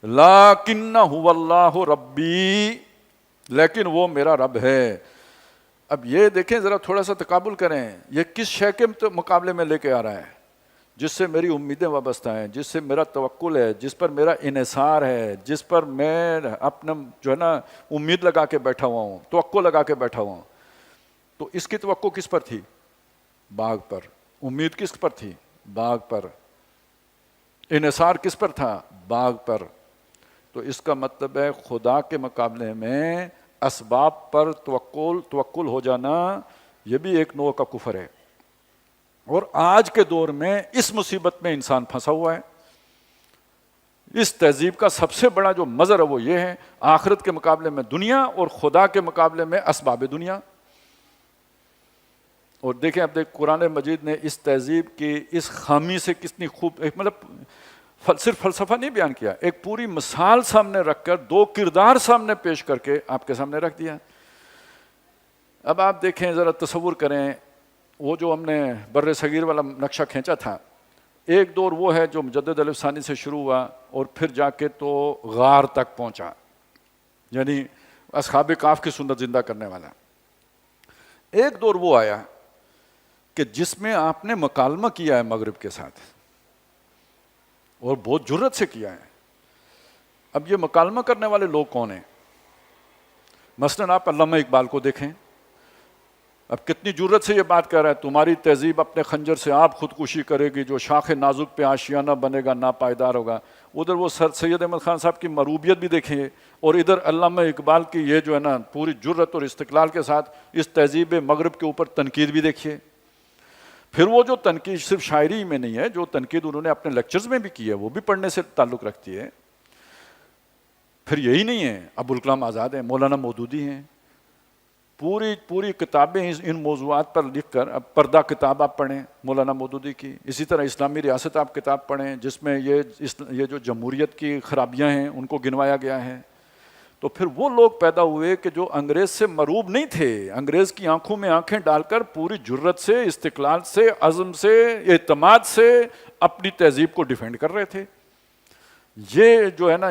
لاکنہ اللہ ربی، لیکن وہ میرا رب ہے۔ اب یہ دیکھیں ذرا، تھوڑا سا تقابل کریں، یہ کس شے کے مقابلے میں لے کے آ رہا ہے؟ جس سے میری امیدیں وابستہ ہیں، جس سے میرا توکل ہے، جس پر میرا انحصار ہے، جس پر میں اپنا جو ہے نا امید لگا کے بیٹھا ہوا ہوں، توکل لگا کے بیٹھا ہوا ہوں۔ تو اس کی توقع کس پر تھی؟ باغ پر۔ امید کس پر تھی؟ باغ پر۔ انحصار کس پر تھا؟ باغ پر۔ تو اس کا مطلب ہے خدا کے مقابلے میں اسباب پر توکل ہو جانا، یہ بھی ایک نوع کا کفر ہے۔ اور آج کے دور میں اس مصیبت میں انسان پھنسا ہوا ہے۔ اس تہذیب کا سب سے بڑا جو مظہر ہے وہ یہ ہے، آخرت کے مقابلے میں دنیا اور خدا کے مقابلے میں اسباب دنیا۔ اور دیکھیں اب قرآن مجید نے اس تہذیب کی اس خامی سے کتنی خوب، مطلب صرف فلسفہ نہیں بیان کیا، ایک پوری مثال سامنے رکھ کر، دو کردار سامنے پیش کر کے آپ کے سامنے رکھ دیا۔ اب آپ دیکھیں ذرا، تصور کریں، وہ جو ہم نے بر صغیر والا نقشہ کھینچا تھا، ایک دور وہ ہے جو مجدد الف ثانی سے شروع ہوا اور پھر جا کے تو غار تک پہنچا، یعنی اصحاب کہف کی سنت زندہ کرنے والا۔ ایک دور وہ آیا کہ جس میں آپ نے مکالمہ کیا ہے مغرب کے ساتھ، اور بہت جرت سے کیا ہے۔ اب یہ مکالمہ کرنے والے لوگ کون ہیں؟ مثلاً آپ علامہ اقبال کو دیکھیں، اب کتنی جرت سے یہ بات کر رہا ہے، تمہاری تہذیب اپنے خنجر سے آپ خودکشی کرے گی، جو شاخ نازک پہ آشیانہ بنے گا ناپائیدار ہوگا۔ ادھر وہ سید احمد خان صاحب کی مروبیت بھی دیکھیں، اور ادھر علامہ اقبال کی یہ جو ہے نا پوری جرت اور استقلال کے ساتھ اس تہذیب مغرب کے اوپر تنقید بھی دیکھیے۔ پھر وہ جو تنقید صرف شاعری میں نہیں ہے، جو تنقید انہوں نے اپنے لیکچرز میں بھی کی ہے، وہ بھی پڑھنے سے تعلق رکھتی ہے۔ پھر یہی نہیں ہے، ابوالکلام آزاد ہیں، مولانا مودودی ہیں، پوری کتابیں ان موضوعات پر لکھ کر، اب پردہ کتاب آپ پڑھیں مولانا مودودی کی، اسی طرح اسلامی ریاست آپ کتاب پڑھیں جس میں یہ جو جمہوریت کی خرابیاں ہیں ان کو گنوایا گیا ہے۔ تو پھر وہ لوگ پیدا ہوئے کہ جو انگریز سے مروب نہیں تھے، انگریز کی آنکھوں میں آنکھیں ڈال کر پوری جرت سے، استقلال سے، عزم سے، اعتماد سے اپنی تہذیب کو ڈیفینڈ کر رہے تھے۔ یہ جو ہے نا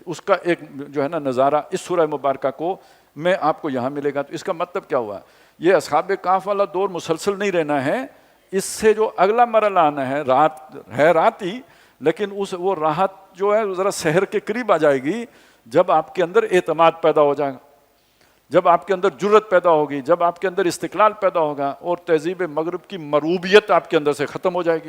اس کا ایک جو ہے نا نظارہ اس سورہ مبارکہ کو میں آپ کو یہاں ملے گا۔ تو اس کا مطلب کیا ہوا؟ یہ اصحاب کہف والا دور مسلسل نہیں رہنا ہے، اس سے جو اگلا مرحلہ آنا ہے، رات ہی، لیکن وہ راحت جو ہے ذرا سحر کے قریب آ جائے گی، جب آپ کے اندر اعتماد پیدا ہو جائے گا، جب آپ کے اندر جرت پیدا ہوگی، جب آپ کے اندر استقلال پیدا ہوگا، اور تہذیب مغرب کی مروبیت آپ کے اندر سے ختم ہو جائے گی۔